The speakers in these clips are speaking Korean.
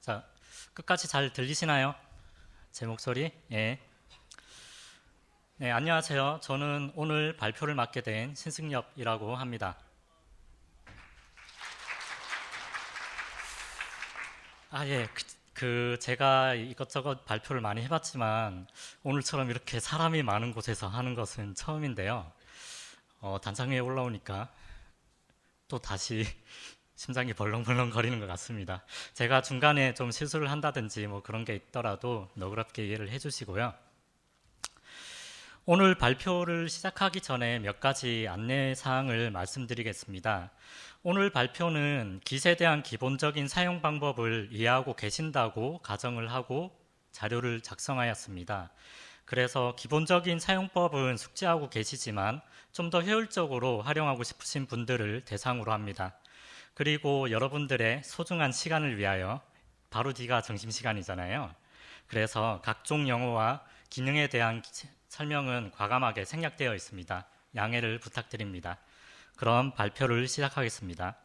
자, 끝까지 잘 들리시나요? 제 목소리? 예. 네, 안녕하세요. 저는 오늘 발표를 맡게 된 신승엽이라고 합니다. 예. 제가 이것저것 발표를 많이 해봤지만 오늘처럼 이렇게 사람이 많은 곳에서 하는 것은 처음인데요. 단상 위에 올라오니까 또 다시 심장이 벌렁벌렁 거리는 것 같습니다. 제가 중간에 좀 실수를 한다든지 뭐 그런 게 있더라도 너그럽게 이해를 해주시고요. 오늘 발표를 시작하기 전에 몇 가지 안내 사항을 말씀드리겠습니다. 오늘 발표는 깃에 대한 기본적인 사용 방법을 이해하고 계신다고 가정을 하고 자료를 작성하였습니다. 그래서 기본적인 사용법은 숙지하고 계시지만 좀 더 효율적으로 활용하고 싶으신 분들을 대상으로 합니다. 그리고 여러분들의 소중한 시간을 위하여 바로 뒤가 점심시간이잖아요. 그래서 각종 용어와 기능에 대한 설명은 과감하게 생략되어 있습니다. 양해를 부탁드립니다. 그럼 발표를 시작하겠습니다.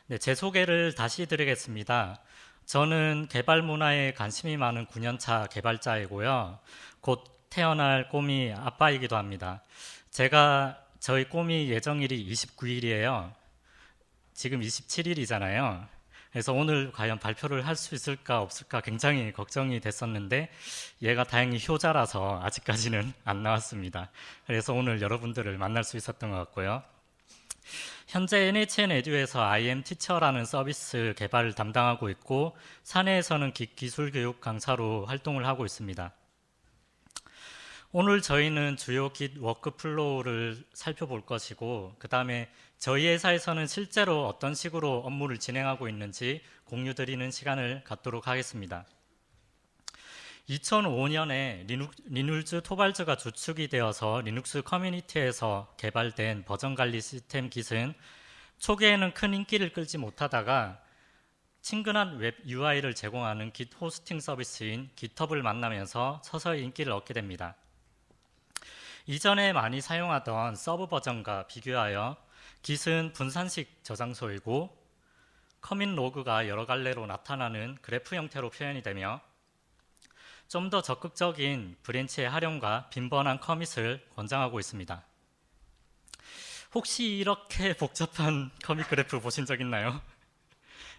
네, 제 소개를 다시 드리겠습니다. 저는 개발 문화에 관심이 많은 9년차 개발자이고요. 곧 태어날 꼬미 아빠이기도 합니다. 저희 꼬미 예정일이 29일이에요. 지금 27일이잖아요. 그래서 오늘 과연 발표를 할 수 있을까 없을까 굉장히 걱정이 됐었는데 얘가 다행히 효자라서 아직까지는 안 나왔습니다. 그래서 오늘 여러분들을 만날 수 있었던 것 같고요. 현재 NHN 에듀에서 IM 티처라는 서비스 개발을 담당하고 있고 사내에서는 기술 교육 강사로 활동을 하고 있습니다. 오늘 저희는 주요 깃 워크플로우를 살펴볼 것이고 그 다음에 저희 회사에서는 실제로 어떤 식으로 업무를 진행하고 있는지 공유드리는 시간을 갖도록 하겠습니다. 2005년에 리눅스 토발즈가 주축이 되어서 리눅스 커뮤니티에서 개발된 버전 관리 시스템 깃은 초기에는 큰 인기를 끌지 못하다가 친근한 웹 UI를 제공하는 깃 호스팅 서비스인 깃허브를 만나면서 서서히 인기를 얻게 됩니다. 이전에 많이 사용하던 서브 버전과 비교하여 깃은 분산식 저장소이고 커밋 로그가 여러 갈래로 나타나는 그래프 형태로 표현이 되며 좀 더 적극적인 브랜치의 활용과 빈번한 커밋을 권장하고 있습니다. 혹시 이렇게 복잡한 커밋 그래프 보신 적 있나요?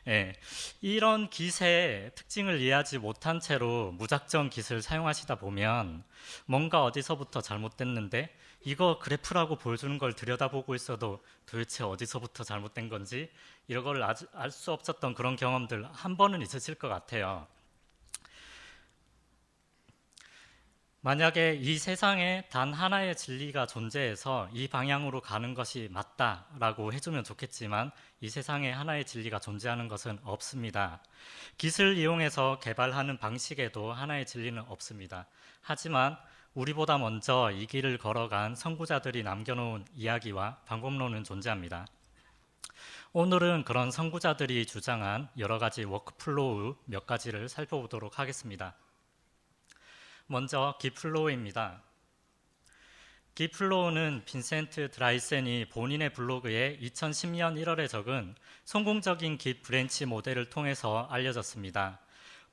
네, 이런 깃의 특징을 이해하지 못한 채로 무작정 깃을 사용하시다 보면 뭔가 어디서부터 잘못됐는데 이거 그래프라고 보여주는 걸 들여다보고 있어도 도대체 어디서부터 잘못된 건지 이런 걸 알 수 없었던 그런 경험들 한 번은 있으실 것 같아요. 만약에 이 세상에 단 하나의 진리가 존재해서 이 방향으로 가는 것이 맞다라고 해주면 좋겠지만 이 세상에 하나의 진리가 존재하는 것은 없습니다. 깃을 이용해서 개발하는 방식에도 하나의 진리는 없습니다. 하지만 우리보다 먼저 이 길을 걸어간 선구자들이 남겨놓은 이야기와 방법론은 존재합니다. 오늘은 그런 선구자들이 주장한 여러 가지 워크플로우 몇 가지를 살펴보도록 하겠습니다. 먼저 깃플로우입니다. 깃플로우는 빈센트 드라이센이 본인의 블로그에 2010년 1월에 적은 성공적인 깃 브랜치 모델을 통해서 알려졌습니다.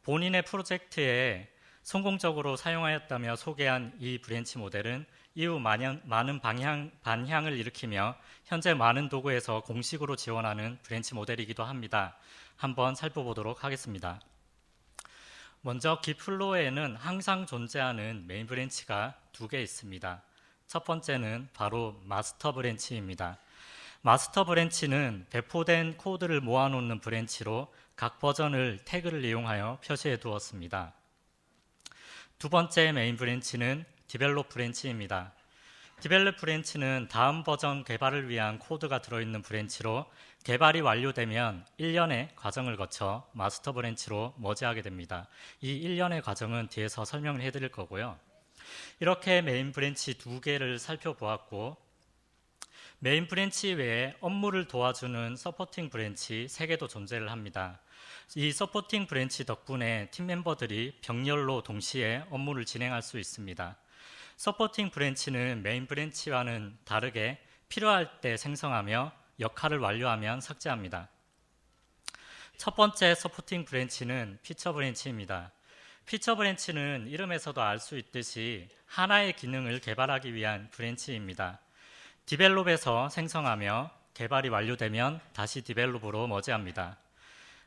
본인의 프로젝트에 성공적으로 사용하였다며 소개한 이 브랜치 모델은 이후 많은 반향을 일으키며 현재 많은 도구에서 공식으로 지원하는 브랜치 모델이기도 합니다. 한번 살펴보도록 하겠습니다. 먼저 깃플로우에는 항상 존재하는 메인 브랜치가 두 개 있습니다. 첫 번째는 바로 마스터 브랜치입니다. 마스터 브랜치는 배포된 코드를 모아놓는 브랜치로 각 버전을 태그를 이용하여 표시해 두었습니다. 두 번째 메인 브랜치는 디벨롭 브랜치입니다. 디벨롭 브랜치는 다음 버전 개발을 위한 코드가 들어있는 브랜치로 개발이 완료되면 1년의 과정을 거쳐 마스터 브랜치로 머지하게 됩니다. 이 1년의 과정은 뒤에서 설명을 해드릴 거고요. 이렇게 메인 브랜치 두 개를 살펴보았고 메인 브랜치 외에 업무를 도와주는 서포팅 브랜치 3개도 존재를 합니다. 이 서포팅 브랜치 덕분에 팀 멤버들이 병렬로 동시에 업무를 진행할 수 있습니다. 서포팅 브랜치는 메인 브랜치와는 다르게 필요할 때 생성하며 역할을 완료하면 삭제합니다. 첫 번째 서포팅 브랜치는 피처 브랜치입니다. 피처 브랜치는 이름에서도 알 수 있듯이 하나의 기능을 개발하기 위한 브랜치입니다. 디벨롭에서 생성하며 개발이 완료되면 다시 디벨롭으로 머지합니다.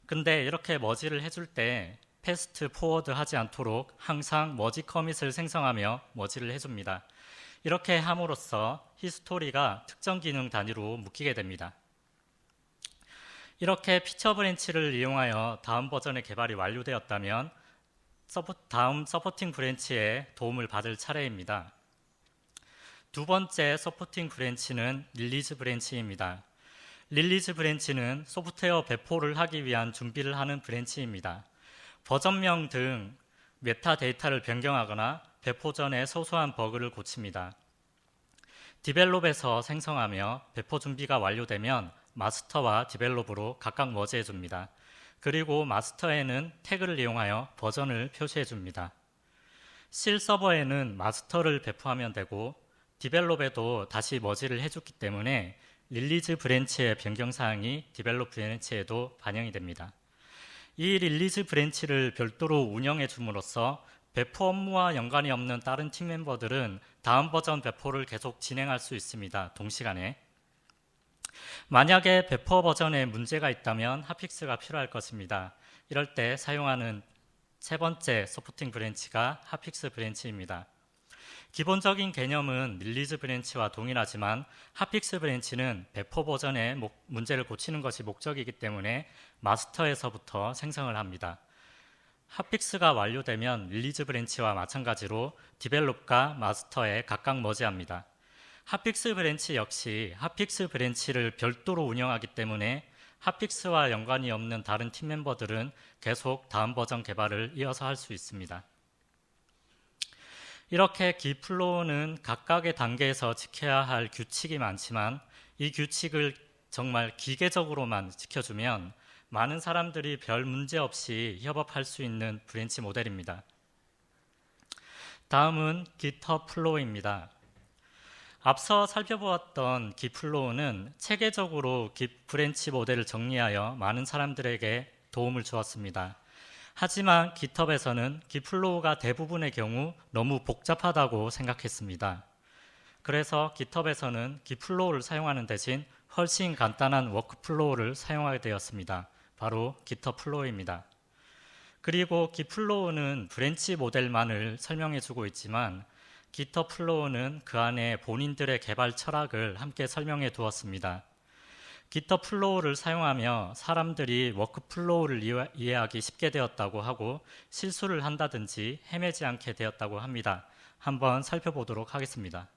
근데 이렇게 머지를 해줄 때 패스트 포워드 하지 않도록 항상 머지 커밋을 생성하며 머지를 해줍니다. 이렇게 함으로써 히스토리가 특정 기능 단위로 묶이게 됩니다. 이렇게 피처 브랜치를 이용하여 다음 버전의 개발이 완료되었다면 다음 서포팅 브랜치에 도움을 받을 차례입니다. 두 번째 서포팅 브랜치는 릴리즈 브랜치입니다. 릴리즈 브랜치는 소프트웨어 배포를 하기 위한 준비를 하는 브랜치입니다. 버전명 등 메타데이터를 변경하거나 배포 전에 소소한 버그를 고칩니다. 디벨롭에서 생성하며 배포 준비가 완료되면 마스터와 디벨롭으로 각각 머지해 줍니다. 그리고 마스터에는 태그를 이용하여 버전을 표시해 줍니다. 실 서버에는 마스터를 배포하면 되고 디벨롭에도 다시 머지를 해줬기 때문에 릴리즈 브랜치의 변경사항이 디벨롭 브랜치에도 반영이 됩니다. 이 릴리즈 브랜치를 별도로 운영해 줌으로써 배포 업무와 연관이 없는 다른 팀 멤버들은 다음 버전 배포를 계속 진행할 수 있습니다. 동시간에. 만약에 배포 버전에 문제가 있다면 핫픽스가 필요할 것입니다. 이럴 때 사용하는 세 번째 서포팅 브랜치가 핫픽스 브랜치입니다. 기본적인 개념은 릴리즈 브랜치와 동일하지만 핫픽스 브랜치는 배포 버전의 문제를 고치는 것이 목적이기 때문에 마스터에서부터 생성을 합니다. 핫픽스가 완료되면 릴리즈 브랜치와 마찬가지로 디벨롭과 마스터에 각각 머지합니다. 핫픽스 브랜치 역시 핫픽스 브랜치를 별도로 운영하기 때문에 핫픽스와 연관이 없는 다른 팀 멤버들은 계속 다음 버전 개발을 이어서 할 수 있습니다. 이렇게 G플로우는 각각의 단계에서 지켜야 할 규칙이 많지만 이 규칙을 정말 기계적으로만 지켜주면 많은 사람들이 별 문제 없이 협업할 수 있는 브랜치 모델입니다. 다음은 GitHub 플로우입니다. 앞서 살펴보았던 G플로우는 체계적으로 Git 브랜치 모델을 정리하여 많은 사람들에게 도움을 주었습니다. 하지만 GitHub에서는 G플로우가 대부분의 경우 너무 복잡하다고 생각했습니다. 그래서 GitHub에서는 G플로우를 사용하는 대신 훨씬 간단한 워크플로우를 사용하게 되었습니다. 바로 GitHub 플로우입니다. 그리고 G플로우는 브랜치 모델만을 설명해 주고 있지만 GitHub 플로우는 그 안에 본인들의 개발 철학을 함께 설명해 두었습니다. GitHub 플로우를 사용하며 사람들이 워크플로우를 이해하기 쉽게 되었다고 하고 실수를 한다든지 헤매지 않게 되었다고 합니다. 한번 살펴보도록 하겠습니다.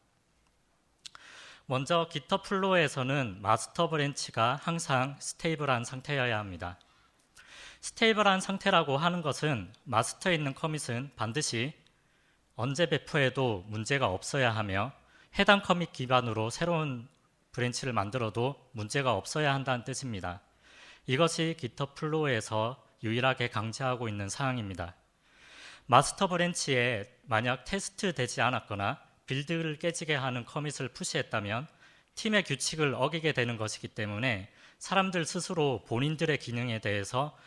먼저 GitHub 플로우에서는 마스터 브랜치가 항상 스테이블한 상태여야 합니다. 스테이블한 상태라고 하는 것은 마스터에 있는 커밋은 반드시 언제 배포해도 문제가 없어야 하며 해당 커밋 기반으로 새로운 브랜치를 만들어도 문제가 없어야 한다는 뜻입니다. 이것이 GitHub 플로우에서 유일하게 강조하고 있는 사항입니다. 마스터 브랜치에 만약 테스트 되지 않았거나 빌드를 깨지게 하는 커밋을 푸시했다면 팀의 규칙을 어기게 되는 것이기 때문에 사람들 스스로 본인들의 기능에 대해서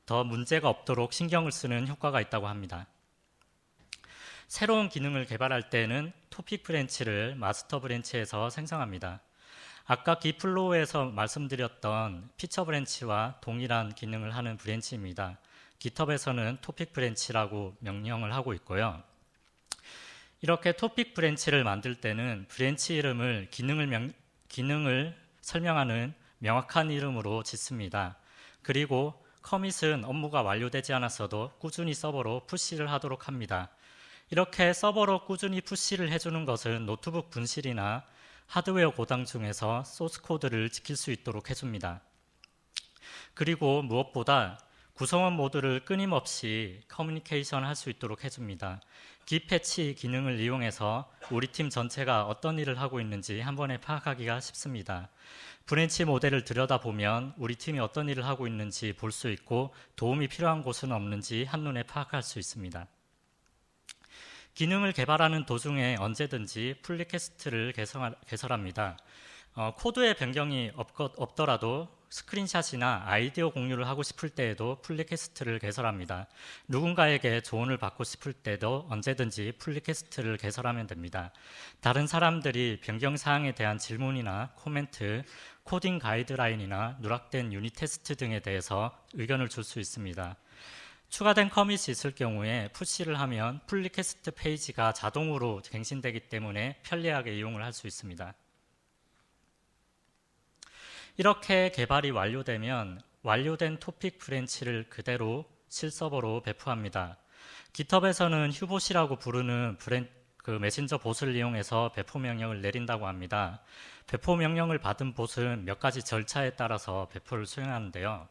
더 문제가 없도록 신경을 쓰는 효과가 있다고 합니다. 새로운 기능을 개발할 때는 토픽 브랜치를 마스터 브랜치에서 생성합니다. 아까 G플로우에서 말씀드렸던 피처 브랜치와 동일한 기능을 하는 브랜치입니다. GitHub에서는 토픽 브랜치라고 명령을 하고 있고요. 이렇게 토픽 브랜치를 만들 때는 브랜치 이름을 기능을 설명하는 명확한 이름으로 짓습니다. 그리고 커밋은 업무가 완료되지 않았어도 꾸준히 서버로 푸시를 하도록 합니다. 이렇게 서버로 꾸준히 푸시를 해주는 것은 노트북 분실이나 하드웨어 고장 중에서 소스 코드를 지킬 수 있도록 해줍니다. 그리고 무엇보다 구성원 모두를 끊임없이 커뮤니케이션 할 수 있도록 해줍니다. Git 패치 기능을 이용해서 우리 팀 전체가 어떤 일을 하고 있는지 한 번에 파악하기가 쉽습니다. 브랜치 모델을 들여다보면 우리 팀이 어떤 일을 하고 있는지 볼 수 있고 도움이 필요한 곳은 없는지 한눈에 파악할 수 있습니다. 기능을 개발하는 도중에 언제든지 풀 리퀘스트를 개설합니다. 코드의 변경이 없더라도 스크린샷이나 아이디어 공유를 하고 싶을 때에도 풀리캐스트를 개설합니다. 누군가에게 조언을 받고 싶을 때도 언제든지 풀리캐스트를 개설하면 됩니다. 다른 사람들이 변경사항에 대한 질문이나 코멘트, 코딩 가이드라인이나 누락된 유닛 테스트 등에 대해서 의견을 줄 수 있습니다. 추가된 커밋이 있을 경우에 푸시를 하면 풀리캐스트 페이지가 자동으로 갱신되기 때문에 편리하게 이용을 할 수 있습니다. 이렇게 개발이 완료되면 완료된 토픽 브랜치를 그대로 실서버로 배포합니다. GitHub에서는 휴봇이라고 부르는 메신저 봇을 이용해서 배포 명령을 내린다고 합니다. 배포 명령을 받은 봇은 몇 가지 절차에 따라서 배포를 수행하는데요.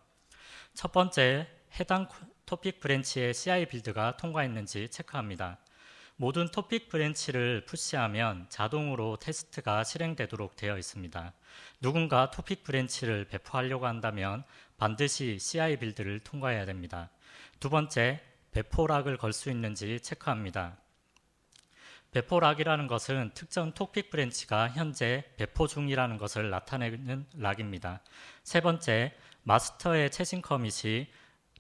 첫 번째, 해당 토픽 브랜치의 CI 빌드가 통과했는지 체크합니다. 모든 토픽 브랜치를 푸시하면 자동으로 테스트가 실행되도록 되어 있습니다. 누군가 토픽 브랜치를 배포하려고 한다면 반드시 CI 빌드를 통과해야 됩니다. 두 번째, 배포락을 걸 수 있는지 체크합니다. 배포락이라는 것은 특정 토픽 브랜치가 현재 배포 중이라는 것을 나타내는 락입니다. 세 번째, 마스터의 최신 커밋이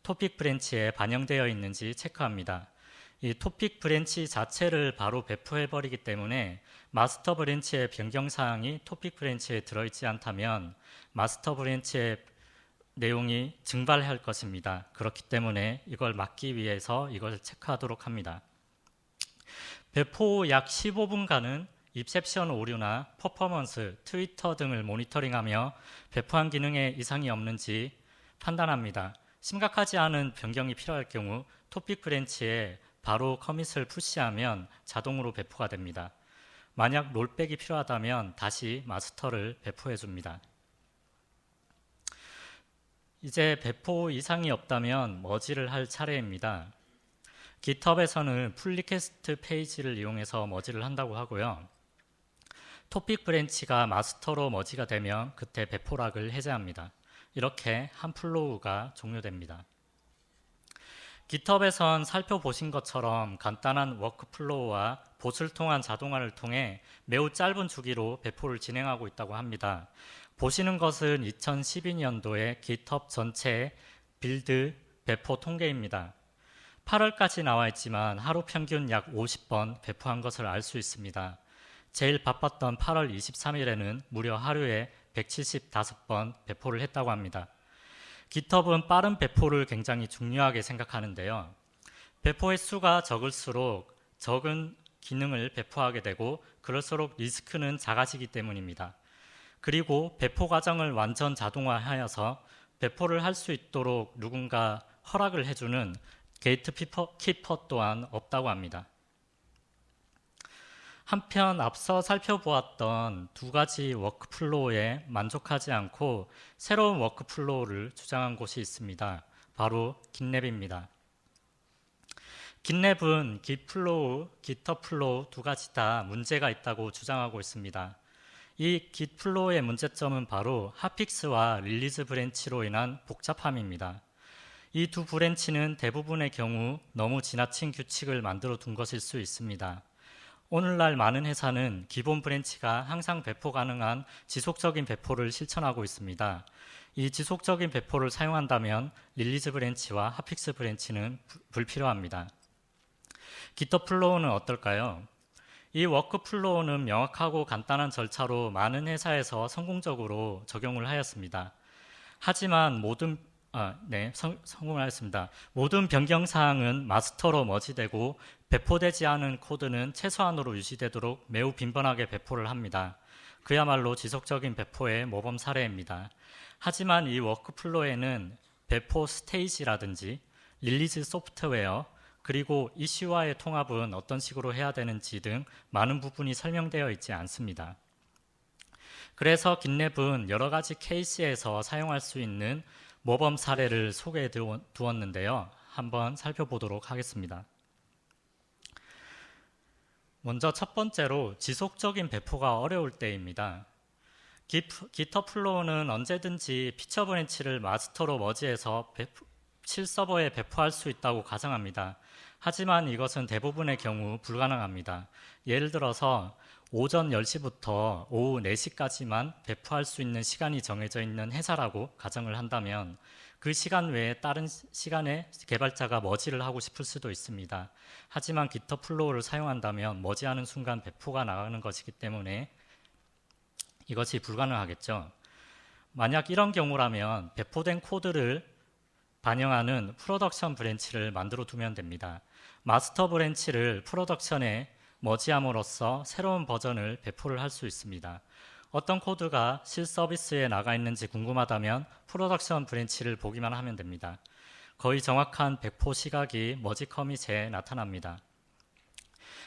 토픽 브랜치에 반영되어 있는지 체크합니다. 이 토픽 브랜치 자체를 바로 배포해버리기 때문에 마스터 브랜치의 변경사항이 토픽 브랜치에 들어있지 않다면 마스터 브랜치의 내용이 증발할 것입니다. 그렇기 때문에 이걸 막기 위해서 이걸 체크하도록 합니다. 배포 후 약 15분간은 입셉션 오류나 퍼포먼스, 트위터 등을 모니터링하며 배포한 기능에 이상이 없는지 판단합니다. 심각하지 않은 변경이 필요할 경우 토픽 브랜치에 바로 커밋을 푸시하면 자동으로 배포가 됩니다. 만약 롤백이 필요하다면 다시 마스터를 배포해 줍니다. 이제 배포 이상이 없다면 머지를 할 차례입니다. GitHub에서는 풀리캐스트 페이지를 이용해서 머지를 한다고 하고요. 토픽 브랜치가 마스터로 머지가 되면 그때 배포락을 해제합니다. 이렇게 한 플로우가 종료됩니다. GitHub에선 살펴보신 것처럼 간단한 워크플로우와 봇을 통한 자동화를 통해 매우 짧은 주기로 배포를 진행하고 있다고 합니다. 보시는 것은 2012년도의 GitHub 전체 빌드 배포 통계입니다. 8월까지 나와 있지만 하루 평균 약 50번 배포한 것을 알 수 있습니다. 제일 바빴던 8월 23일에는 무려 하루에 175번 배포를 했다고 합니다. GitHub은 빠른 배포를 굉장히 중요하게 생각하는데요. 배포 횟수가 적을수록 적은 기능을 배포하게 되고 그럴수록 리스크는 작아지기 때문입니다. 그리고 배포 과정을 완전 자동화하여서 배포를 할 수 있도록 누군가 허락을 해주는 게이트 키퍼 또한 없다고 합니다. 한편 앞서 살펴보았던 두 가지 워크플로우에 만족하지 않고 새로운 워크플로우를 주장한 곳이 있습니다. 바로 깃랩입니다. 깃랩은 깃플로우, 깃허플로우 두 가지 다 문제가 있다고 주장하고 있습니다. 이 깃플로우의 문제점은 바로 핫픽스와 릴리즈 브랜치로 인한 복잡함입니다. 이 두 브랜치는 대부분의 경우 너무 지나친 규칙을 만들어 둔 것일 수 있습니다. 오늘날 많은 회사는 기본 브랜치가 항상 배포 가능한 지속적인 배포를 실천하고 있습니다. 이 지속적인 배포를 사용한다면 릴리즈 브랜치와 핫픽스 브랜치는 불필요합니다. 깃허플로우는 어떨까요? 이 워크플로우는 명확하고 간단한 절차로 많은 회사에서 성공적으로 적용을 하였습니다. 하지만 성공하였습니다. 모든 변경사항은 마스터로 머지되고 배포되지 않은 코드는 최소한으로 유지되도록 매우 빈번하게 배포를 합니다. 그야말로 지속적인 배포의 모범 사례입니다. 하지만 이 워크플로우에는 배포 스테이지라든지 릴리즈 소프트웨어 그리고 이슈와의 통합은 어떤 식으로 해야 되는지 등 많은 부분이 설명되어 있지 않습니다. 그래서 깃랩은 여러 가지 케이스에서 사용할 수 있는 모범 사례를 소개해 두었는데요. 한번 살펴보도록 하겠습니다. 먼저 첫 번째로 지속적인 배포가 어려울 때입니다. 깃허플로우는 언제든지 피처 브랜치를 마스터로 머지해서 실서버에 배포할 수 있다고 가정합니다. 하지만 이것은 대부분의 경우 불가능합니다. 예를 들어서 오전 10시부터 오후 4시까지만 배포할 수 있는 시간이 정해져 있는 회사라고 가정을 한다면 그 시간 외에 다른 시간에 개발자가 머지를 하고 싶을 수도 있습니다. 하지만 GitHub 플로우를 사용한다면 머지하는 순간 배포가 나가는 것이기 때문에 이것이 불가능하겠죠. 만약 이런 경우라면 배포된 코드를 반영하는 프로덕션 브랜치를 만들어 두면 됩니다. 마스터 브랜치를 프로덕션에 머지함으로써 새로운 버전을 배포를 할 수 있습니다. 어떤 코드가 실서비스에 나가 있는지 궁금하다면 프로덕션 브랜치를 보기만 하면 됩니다. 거의 정확한 배포 시각이 머지 커밋에 나타납니다.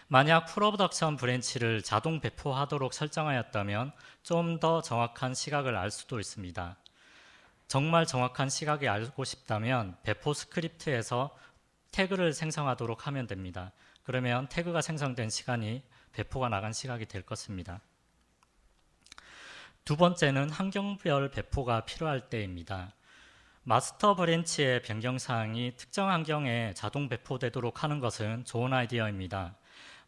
만약 프로덕션 브랜치를 자동 배포하도록 설정하였다면 좀 더 정확한 시각을 알 수도 있습니다. 정말 정확한 시각이 알고 싶다면 배포 스크립트에서 태그를 생성하도록 하면 됩니다. 그러면 태그가 생성된 시간이 배포가 나간 시각이 될 것입니다. 두 번째는 환경별 배포가 필요할 때입니다. 마스터 브랜치의 변경사항이 특정 환경에 자동 배포되도록 하는 것은 좋은 아이디어입니다.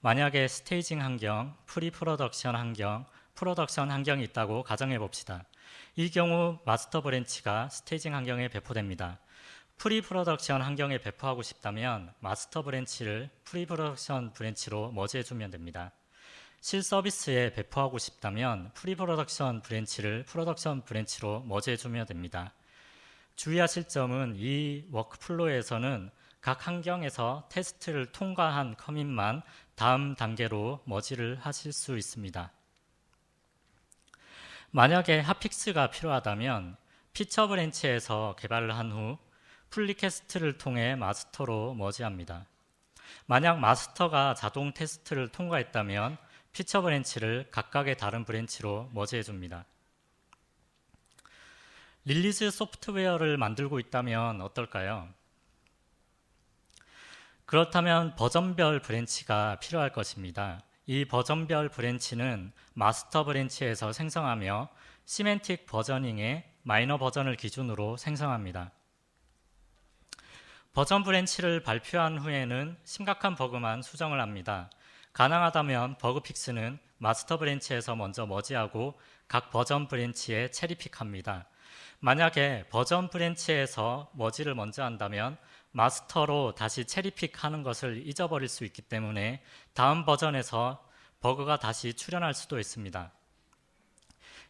만약에 스테이징 환경, 프리 프로덕션 환경, 프로덕션 환경이 있다고 가정해 봅시다. 이 경우 마스터 브랜치가 스테이징 환경에 배포됩니다. 프리 프로덕션 환경에 배포하고 싶다면 마스터 브랜치를 프리 프로덕션 브랜치로 머지해 주면 됩니다. 실서비스에 배포하고 싶다면 프리 프로덕션 브랜치를 프로덕션 브랜치로 머지해 주면 됩니다. 주의하실 점은 이 워크플로우에서는 각 환경에서 테스트를 통과한 커밋만 다음 단계로 머지를 하실 수 있습니다. 만약에 핫픽스가 필요하다면 피처 브랜치에서 개발을 한 후 풀리캐스트를 통해 마스터로 머지합니다. 만약 마스터가 자동 테스트를 통과했다면 피처 브랜치를 각각의 다른 브랜치로 머지해 줍니다. 릴리즈 소프트웨어를 만들고 있다면 어떨까요? 그렇다면 버전별 브랜치가 필요할 것입니다. 이 버전별 브랜치는 마스터 브랜치에서 생성하며 시멘틱 버저닝의 마이너 버전을 기준으로 생성합니다. 버전 브랜치를 발표한 후에는 심각한 버그만 수정을 합니다. 가능하다면 버그 픽스는 마스터 브랜치에서 먼저 머지하고 각 버전 브랜치에 체리픽합니다. 만약에 버전 브랜치에서 머지를 먼저 한다면 마스터로 다시 체리픽하는 것을 잊어버릴 수 있기 때문에 다음 버전에서 버그가 다시 출현할 수도 있습니다.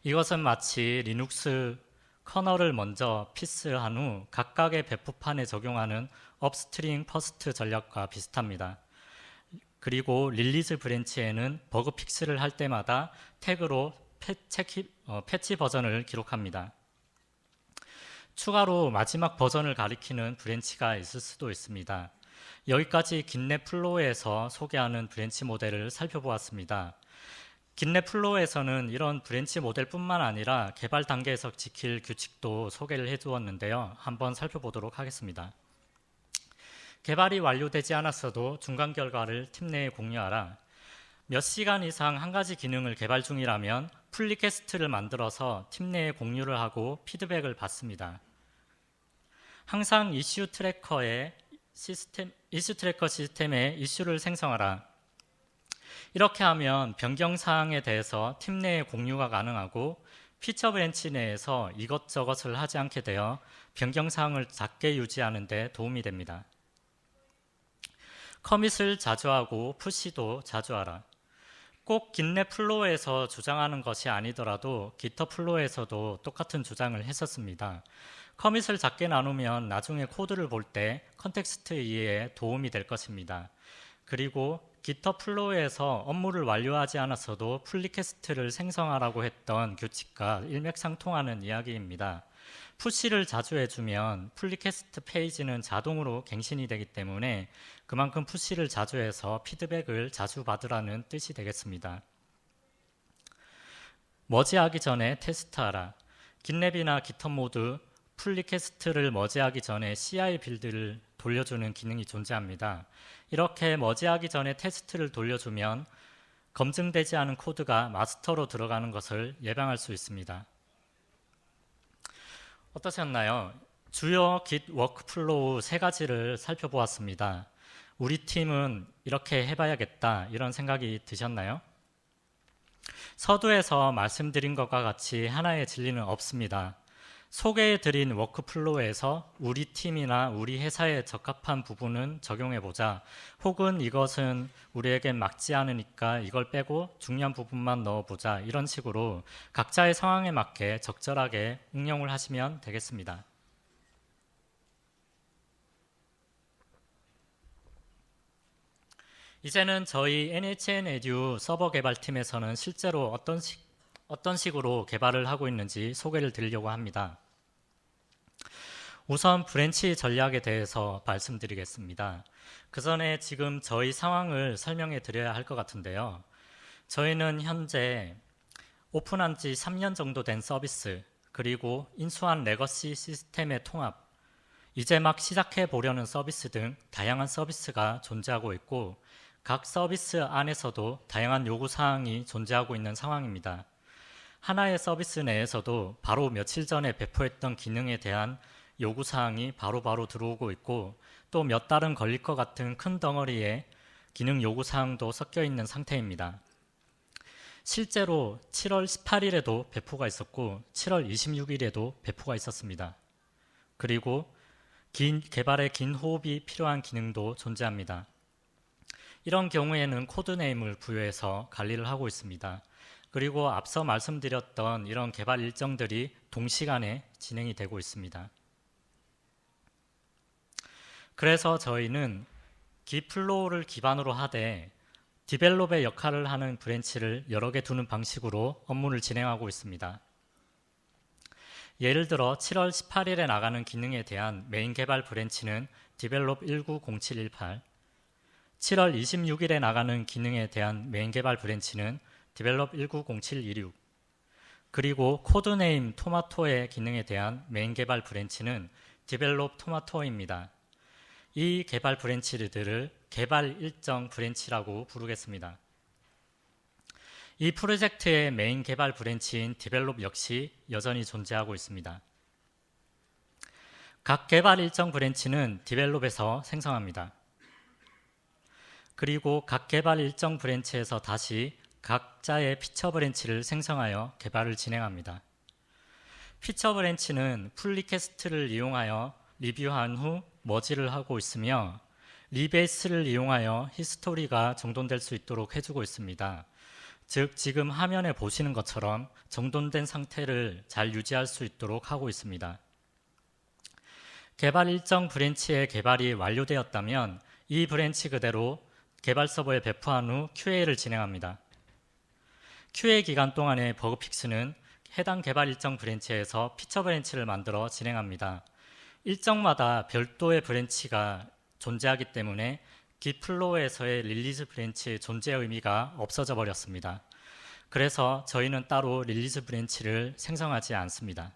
이것은 마치 리눅스 커널을 먼저 피스한 후 각각의 배포판에 적용하는 업스트림 퍼스트 전략과 비슷합니다. 그리고 릴리즈 브랜치에는 버그 픽스를 할 때마다 태그로 패치 버전을 기록합니다. 추가로 마지막 버전을 가리키는 브랜치가 있을 수도 있습니다. 여기까지 깃랩 플로우에서 소개하는 브랜치 모델을 살펴보았습니다. 깃랩 플로우에서는 이런 브랜치 모델뿐만 아니라 개발 단계에서 지킬 규칙도 소개를 해두었는데요. 한번 살펴보도록 하겠습니다. 개발이 완료되지 않았어도 중간 결과를 팀 내에 공유하라. 몇 시간 이상 한 가지 기능을 개발 중이라면 풀리캐스트를 만들어서 팀 내에 공유를 하고 피드백을 받습니다. 항상 이슈 트래커 시스템에 이슈를 생성하라. 이렇게 하면 변경 사항에 대해서 팀 내에 공유가 가능하고 피처 브랜치 내에서 이것저것을 하지 않게 되어 변경 사항을 작게 유지하는 데 도움이 됩니다. 커밋을 자주 하고 푸시도 자주 하라. 꼭 깃랩 플로우에서 주장하는 것이 아니더라도 기터 플로우에서도 똑같은 주장을 했었습니다. 커밋을 작게 나누면 나중에 코드를 볼 때 컨텍스트 이해에 도움이 될 것입니다. 그리고 기터 플로우에서 업무를 완료하지 않았어도 풀리캐스트를 생성하라고 했던 규칙과 일맥상통하는 이야기입니다. 푸시를 자주 해주면 풀리캐스트 페이지는 자동으로 갱신이 되기 때문에 그만큼 푸시를 자주 해서 피드백을 자주 받으라는 뜻이 되겠습니다. 머지하기 전에 테스트하라. 깃랩이나 깃허브 모두 풀리캐스트를 머지하기 전에 CI 빌드를 돌려주는 기능이 존재합니다. 이렇게 머지하기 전에 테스트를 돌려주면 검증되지 않은 코드가 마스터로 들어가는 것을 예방할 수 있습니다. 어떠셨나요? 주요 Git 워크플로우 세 가지를 살펴보았습니다. 우리 팀은 이렇게 해봐야겠다 이런 생각이 드셨나요? 서두에서 말씀드린 것과 같이 하나의 진리는 없습니다. 소개해드린 워크플로우에서 우리 팀이나 우리 회사에 적합한 부분은 적용해보자. 혹은 이것은 우리에겐 맞지 않으니까 이걸 빼고 중요한 부분만 넣어보자. 이런 식으로 각자의 상황에 맞게 적절하게 응용을 하시면 되겠습니다. 이제는 저희 NHN 에듀 서버 개발팀에서는 실제로 어떤 식으로 개발을 하고 있는지 소개를 드리려고 합니다. 우선 브랜치 전략에 대해서 말씀드리겠습니다. 그 전에 지금 저희 상황을 설명해 드려야 할 것 같은데요. 저희는 현재 오픈한 지 3년 정도 된 서비스, 그리고 인수한 레거시 시스템의 통합, 이제 막 시작해 보려는 서비스 등 다양한 서비스가 존재하고 있고, 각 서비스 안에서도 다양한 요구사항이 존재하고 있는 상황입니다. 하나의 서비스 내에서도 바로 며칠 전에 배포했던 기능에 대한 요구사항이 바로바로 들어오고 있고, 또 몇 달은 걸릴 것 같은 큰 덩어리의 기능 요구사항도 섞여 있는 상태입니다. 실제로 7월 18일에도 배포가 있었고 7월 26일에도 배포가 있었습니다. 그리고 개발에 긴 호흡이 필요한 기능도 존재합니다. 이런 경우에는 코드네임을 부여해서 관리를 하고 있습니다. 그리고 앞서 말씀드렸던 이런 개발 일정들이 동시간에 진행이 되고 있습니다. 그래서 저희는 G플로우를 기반으로 하되 디벨롭의 역할을 하는 브랜치를 여러 개 두는 방식으로 업무를 진행하고 있습니다. 예를 들어 7월 18일에 나가는 기능에 대한 메인 개발 브랜치는 디벨롭 190718, 7월 26일에 나가는 기능에 대한 메인 개발 브랜치는 디벨롭 190726, 그리고 코드네임 토마토의 기능에 대한 메인 개발 브랜치는 디벨롭 토마토입니다. 이 개발 브랜치들을 개발 일정 브랜치라고 부르겠습니다. 이 프로젝트의 메인 개발 브랜치인 디벨롭 역시 여전히 존재하고 있습니다. 각 개발 일정 브랜치는 디벨롭에서 생성합니다. 그리고 각 개발 일정 브랜치에서 다시 각자의 피처 브랜치를 생성하여 개발을 진행합니다. 피처 브랜치는 풀 리퀘스트를 이용하여 리뷰한 후 머지를 하고 있으며 리베이스를 이용하여 히스토리가 정돈될 수 있도록 해주고 있습니다. 즉 지금 화면에 보시는 것처럼 정돈된 상태를 잘 유지할 수 있도록 하고 있습니다. 개발 일정 브랜치의 개발이 완료되었다면 이 브랜치 그대로 개발 서버에 배포한 후 QA를 진행합니다. QA 기간 동안의 버그 픽스는 해당 개발 일정 브랜치에서 피처 브랜치를 만들어 진행합니다. 일정마다 별도의 브랜치가 존재하기 때문에 G플로우에서의 릴리즈 브랜치의 존재의 의미가 없어져 버렸습니다. 그래서 저희는 따로 릴리즈 브랜치를 생성하지 않습니다.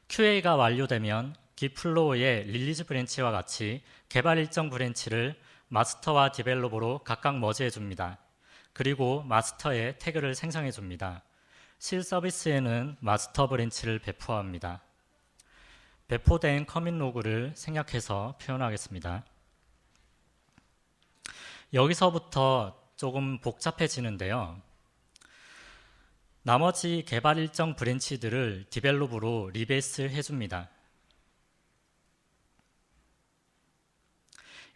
QA가 완료되면 G플로우의 릴리즈 브랜치와 같이 개발 일정 브랜치를 마스터와 디벨롭으로 각각 머지해 줍니다. 그리고 마스터에 태그를 생성해 줍니다. 실 서비스에는 마스터 브랜치를 배포합니다. 배포된 커밋 로그를 생략해서 표현하겠습니다. 여기서부터 조금 복잡해지는데요. 나머지 개발 일정 브랜치들을 디벨롭으로 리베이스 해줍니다.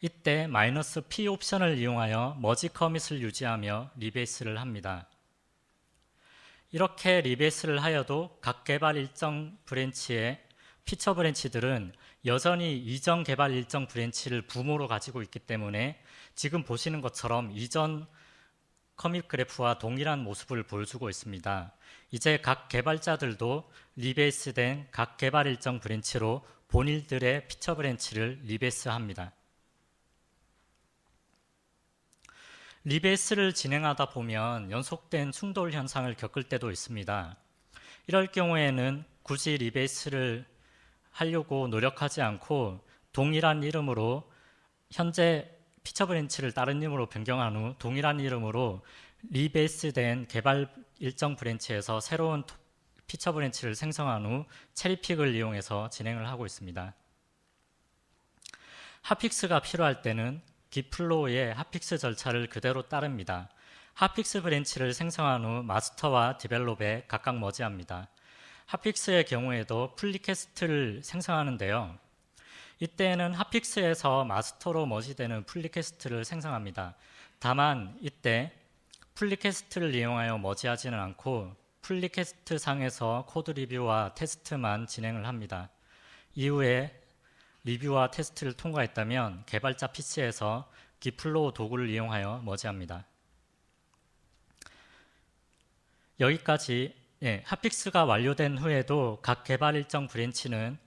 이때 -p 옵션을 이용하여 머지 커밋을 유지하며 리베이스를 합니다. 이렇게 리베이스를 하여도 각 개발 일정 브랜치의 피처 브랜치들은 여전히 이전 개발 일정 브랜치를 부모로 가지고 있기 때문에 지금 보시는 것처럼 이전 커밋 그래프와 동일한 모습을 보여주고 있습니다. 이제 각 개발자들도 리베이스된 각 개발 일정 브랜치로 본인들의 피처 브랜치를 리베이스합니다. 리베이스를 진행하다 보면 연속된 충돌 현상을 겪을 때도 있습니다. 이럴 경우에는 굳이 리베이스를 하려고 노력하지 않고 동일한 이름으로 현재 피처 브랜치를 다른 이름으로 변경한 후 동일한 이름으로 리베이스된 개발 일정 브랜치에서 새로운 피처 브랜치를 생성한 후 체리픽을 이용해서 진행을 하고 있습니다. 핫픽스가 필요할 때는 깃플로우의 핫픽스 절차를 그대로 따릅니다. 핫픽스 브랜치를 생성한 후 마스터와 디벨롭에 각각 머지합니다. 핫픽스의 경우에도 풀리퀘스트를 생성하는데요. 이때는 핫픽스에서 마스터로 머지되는 풀리퀘스트를 생성합니다. 다만 이때 풀리퀘스트를 이용하여 머지하지는 않고 풀리퀘스트 상에서 코드 리뷰와 테스트만 진행을 합니다. 이후에 리뷰와 테스트를 통과했다면 개발자 PC에서 깃플로우 도구를 이용하여 머지합니다. 여기까지 핫픽스가 완료된 후에도 각 개발 일정 브랜치는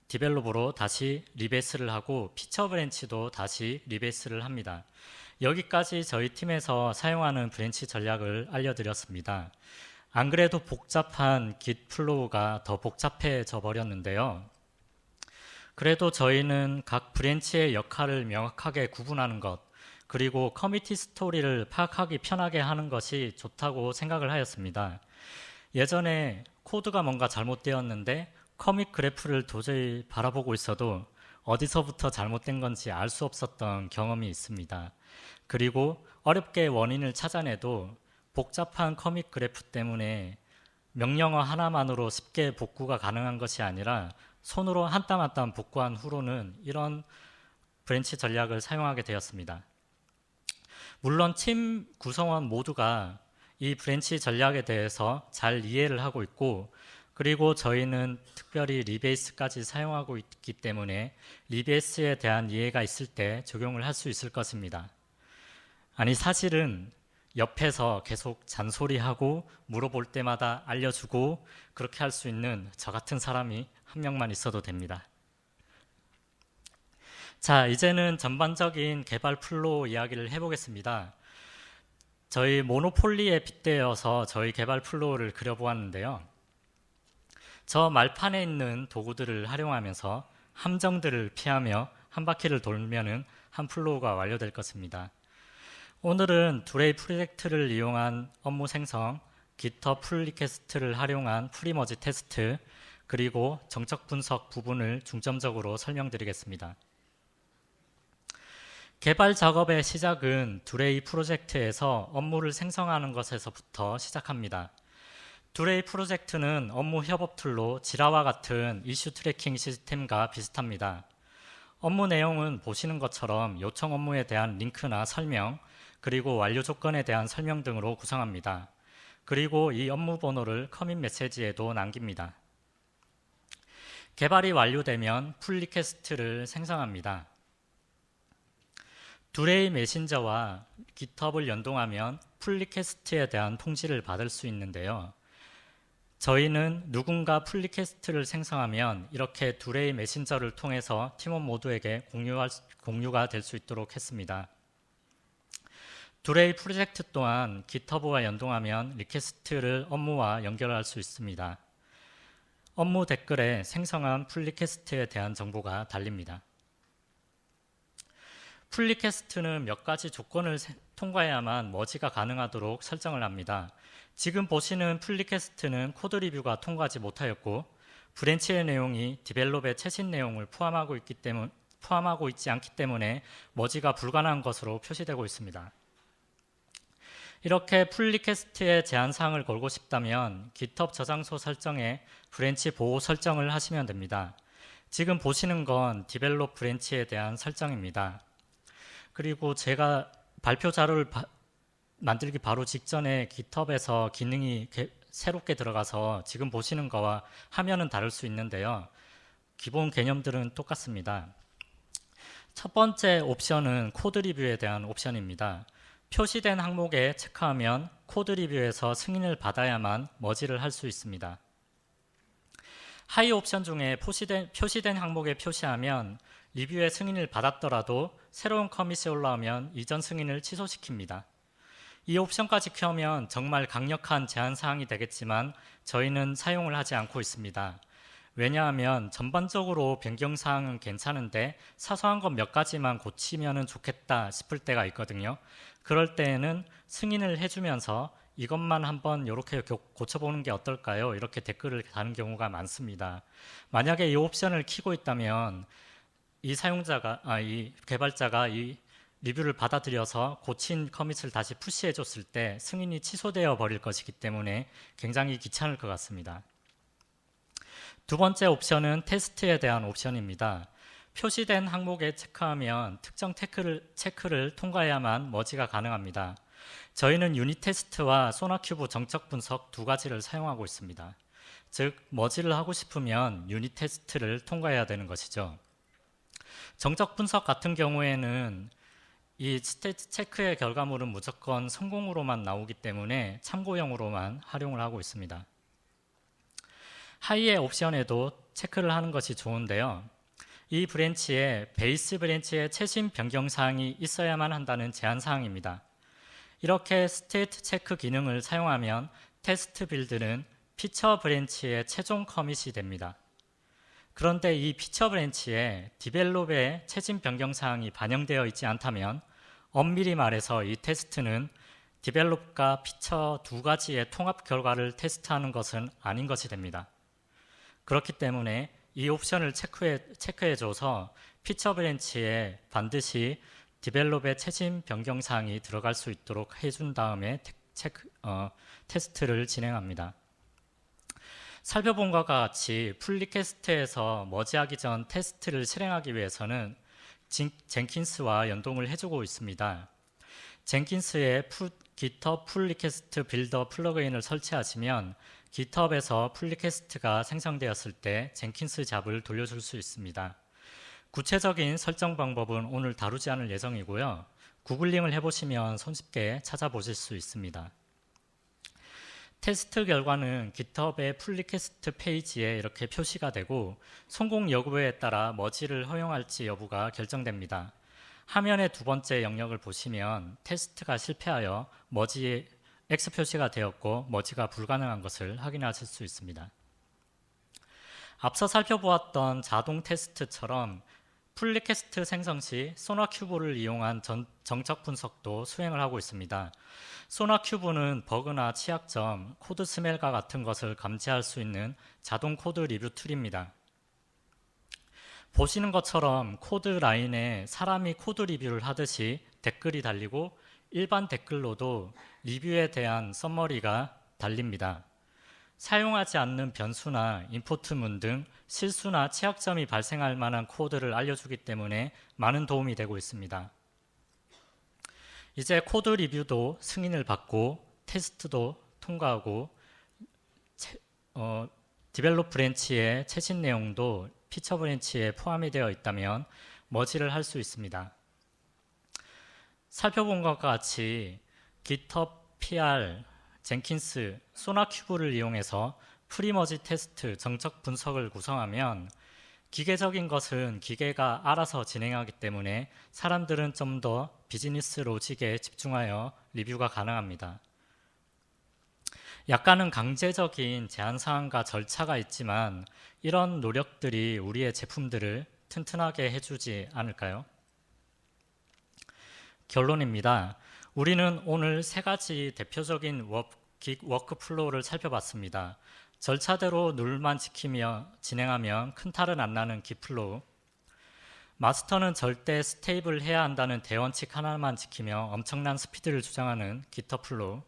디벨롭으로 다시 리베이스를 하고 피처 브랜치도 다시 리베이스를 합니다. 여기까지 저희 팀에서 사용하는 브랜치 전략을 알려드렸습니다. 안 그래도 복잡한 깃 플로우가 더 복잡해져 버렸는데요. 그래도 저희는 각 브랜치의 역할을 명확하게 구분하는 것, 그리고 커미티 스토리를 파악하기 편하게 하는 것이 좋다고 생각을 하였습니다. 예전에 코드가 뭔가 잘못되었는데 커밋 그래프를 도저히 바라보고 있어도 어디서부터 잘못된 건지 알 수 없었던 경험이 있습니다. 그리고 어렵게 원인을 찾아내도 복잡한 커밋 그래프 때문에 명령어 하나만으로 쉽게 복구가 가능한 것이 아니라 손으로 한 땀 한 땀 복구한 후로는 이런 브랜치 전략을 사용하게 되었습니다. 물론 팀 구성원 모두가 이 브랜치 전략에 대해서 잘 이해를 하고 있고, 그리고 저희는 특별히 리베이스까지 사용하고 있기 때문에 리베이스에 대한 이해가 있을 때 적용을 할 수 있을 것입니다. 아니, 사실은 옆에서 계속 잔소리하고 물어볼 때마다 알려주고 그렇게 할 수 있는 저 같은 사람이 한 명만 있어도 됩니다. 자, 이제는 전반적인 개발 플로우 이야기를 해보겠습니다. 저희 모노폴리에 빗대어서 저희 개발 플로우를 그려보았는데요. 저 말판에 있는 도구들을 활용하면서 함정들을 피하며 한 바퀴를 돌면은 한 플로우가 완료될 것입니다. 오늘은 두레이 프로젝트를 이용한 업무 생성, GitHub 풀 리퀘스트를 활용한 프리머지 테스트, 그리고 정적 분석 부분을 중점적으로 설명드리겠습니다. 개발 작업의 시작은 두레이 프로젝트에서 업무를 생성하는 것에서부터 시작합니다. 두레이 프로젝트는 업무 협업 툴로 지라와 같은 이슈 트래킹 시스템과 비슷합니다. 업무 내용은 보시는 것처럼 요청 업무에 대한 링크나 설명, 그리고 완료 조건에 대한 설명 등으로 구성합니다. 그리고 이 업무 번호를 커밋 메시지에도 남깁니다. 개발이 완료되면 풀 리퀘스트를 생성합니다. 두레이 메신저와 GitHub을 연동하면 풀 리퀘스트에 대한 통지를 받을 수 있는데요. 저희는 누군가 풀 리퀘스트를 생성하면 이렇게 두레이 메신저를 통해서 팀원 모두에게 공유가 될 수 있도록 했습니다. 두레이 프로젝트 또한 GitHub와 연동하면 리퀘스트를 업무와 연결할 수 있습니다. 업무 댓글에 생성한 풀 리퀘스트에 대한 정보가 달립니다. 풀 리퀘스트는 몇 가지 조건을 통과해야만 머지가 가능하도록 설정을 합니다. 지금 보시는 풀 리퀘스트는 코드 리뷰가 통과하지 못하였고 브랜치의 내용이 디벨롭의 최신 내용을 포함하고 있지 않기 때문에 머지가 불가능한 것으로 표시되고 있습니다. 이렇게 풀 리퀘스트의 제한사항을 걸고 싶다면 GitHub 저장소 설정에 브랜치 보호 설정을 하시면 됩니다. 지금 보시는 건 디벨롭 브랜치에 대한 설정입니다. 그리고 제가 발표 자료를 만들기 바로 직전에 GitHub에서 기능이 새롭게 들어가서 지금 보시는 거와 화면은 다를 수 있는데요. 기본 개념들은 똑같습니다. 첫 번째 옵션은 코드 리뷰에 대한 옵션입니다. 표시된 항목에 체크하면 코드 리뷰에서 승인을 받아야만 머지를 할 수 있습니다. 하이 옵션 중에 표시된 항목에 표시하면 리뷰의 승인을 받았더라도 새로운 커밋이 올라오면 이전 승인을 취소시킵니다. 이 옵션까지 켜면 정말 강력한 제한사항이 되겠지만 저희는 사용을 하지 않고 있습니다. 왜냐하면 전반적으로 변경사항은 괜찮은데 사소한 것 몇 가지만 고치면 좋겠다 싶을 때가 있거든요. 그럴 때에는 승인을 해주면서 이것만 한번 이렇게 고쳐보는 게 어떨까요? 이렇게 댓글을 다는 경우가 많습니다. 만약에 이 옵션을 켜고 있다면 이 개발자가 이 리뷰를 받아들여서 고친 커밋을 다시 푸시해 줬을 때 승인이 취소되어 버릴 것이기 때문에 굉장히 귀찮을 것 같습니다. 두 번째 옵션은 테스트에 대한 옵션입니다. 표시된 항목에 체크하면 특정 체크를 통과해야만 머지가 가능합니다. 저희는 유닛 테스트와 소나큐브 정적 분석 두 가지를 사용하고 있습니다. 즉, 머지를 하고 싶으면 유닛 테스트를 통과해야 되는 것이죠. 정적 분석 같은 경우에는 이 스테이트 체크의 결과물은 무조건 성공으로만 나오기 때문에 참고용으로만 활용을 하고 있습니다. 하이의 옵션에도 체크를 하는 것이 좋은데요. 이 브랜치에 베이스 브랜치의 최신 변경사항이 있어야만 한다는 제한사항입니다. 이렇게 스테이트 체크 기능을 사용하면 테스트 빌드는 피처 브랜치의 최종 커밋이 됩니다. 그런데 이 피처 브랜치에 디벨롭의 최신 변경사항이 반영되어 있지 않다면 엄밀히 말해서 이 테스트는 디벨롭과 피처 두 가지의 통합 결과를 테스트하는 것은 아닌 것이 됩니다. 그렇기 때문에 이 옵션을 체크해줘서 피처 브랜치에 반드시 디벨롭의 최신 변경사항이 들어갈 수 있도록 해준 다음에 테스트를 진행합니다. 살펴본 것과 같이 풀리캐스트에서 머지하기 전 테스트를 실행하기 위해서는 젠킨스와 연동을 해주고 있습니다. 젠킨스에 GitHub 풀리캐스트 빌더 플러그인을 설치하시면 GitHub에서 풀리캐스트가 생성되었을 때 젠킨스 잡을 돌려줄 수 있습니다. 구체적인 설정 방법은 오늘 다루지 않을 예정이고요. 구글링을 해보시면 손쉽게 찾아보실 수 있습니다. 테스트 결과는 GitHub의 풀리캐스트 페이지에 이렇게 표시가 되고 성공 여부에 따라 머지를 허용할지 여부가 결정됩니다. 화면의 두 번째 영역을 보시면 테스트가 실패하여 머지에 X 표시가 되었고 머지가 불가능한 것을 확인하실 수 있습니다. 앞서 살펴보았던 자동 테스트처럼 풀리캐스트 생성 시 소나큐브를 이용한 정적 분석도 수행을 하고 있습니다. 소나큐브는 버그나 취약점, 코드 스멜과 같은 것을 감지할 수 있는 자동 코드 리뷰 툴입니다. 보시는 것처럼 코드 라인에 사람이 코드 리뷰를 하듯이 댓글이 달리고 일반 댓글로도 리뷰에 대한 서머리가 달립니다. 사용하지 않는 변수나 임포트문 등 실수나 취약점이 발생할 만한 코드를 알려주기 때문에 많은 도움이 되고 있습니다. 이제 코드 리뷰도 승인을 받고 테스트도 통과하고 디벨롭 브랜치의 최신 내용도 피처 브랜치에 포함이 되어 있다면 머지를 할 수 있습니다. 살펴본 것과 같이 GitHub PR, 젠킨스, 소나큐브를 이용해서 프리머지 테스트, 정적 분석을 구성하면 기계적인 것은 기계가 알아서 진행하기 때문에 사람들은 좀 더 비즈니스 로직에 집중하여 리뷰가 가능합니다. 약간은 강제적인 제한사항과 절차가 있지만 이런 노력들이 우리의 제품들을 튼튼하게 해주지 않을까요? 결론입니다. 우리는 오늘 세 가지 대표적인 워크플로우를 살펴봤습니다. 절차대로 룰만 지키며 진행하면 큰 탈은 안 나는 깃플로우, 마스터는 절대 스테이블 해야 한다는 대원칙 하나만 지키며 엄청난 스피드를 주장하는 기터플로우,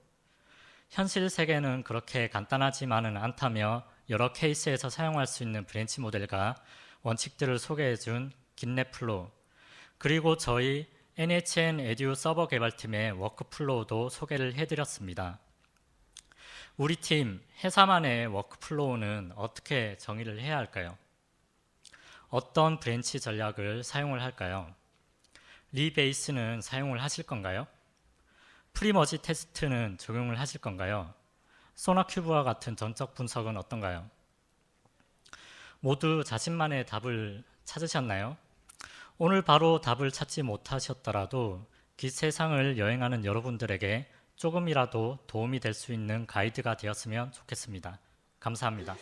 현실 세계는 그렇게 간단하지만은 않다며 여러 케이스에서 사용할 수 있는 브랜치 모델과 원칙들을 소개해준 깃넷플로우, 그리고 저희 NHN 에듀 서버 개발팀의 워크플로우도 소개를 해드렸습니다. 우리 팀 회사만의 워크플로우는 어떻게 정의를 해야 할까요? 어떤 브랜치 전략을 사용을 할까요? 리베이스는 사용을 하실 건가요? 프리머지 테스트는 적용을 하실 건가요? 소나큐브와 같은 전적 분석은 어떤가요? 모두 자신만의 답을 찾으셨나요? 오늘 바로 답을 찾지 못하셨더라도 기 세상을 여행하는 여러분들에게 조금이라도 도움이 될 수 있는 가이드가 되었으면 좋겠습니다. 감사합니다.